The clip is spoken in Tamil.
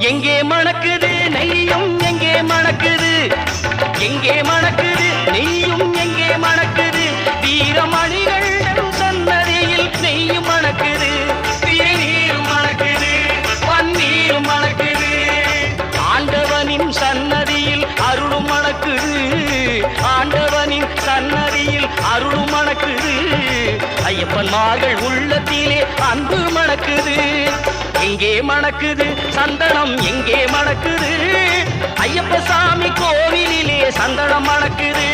எங்கே மணக்குது நெய்யும் எங்கே மணக்குது, எங்கே மணக்குது நெய்யும் எங்கே மணக்குது, வீரமணிகள் சன்னதியில் நெய்யும் மணக்குது, திருநீரும் மணக்குது, பன்னீரும் மணக்குது, ஆண்டவனின் சன்னதியில் அருளும் மணக்குது, ஆண்டவனின் சன்னதியில் அருளும் மணக்குது, ஐயப்பன்மார்கள் உள்ளத்திலே அன்பு மணக்குது. எங்கே மணக்குது சந்தனம் எங்கே மணக்குது, ஐயப்ப சாமி கோவிலிலே சந்தனம் மணக்குது.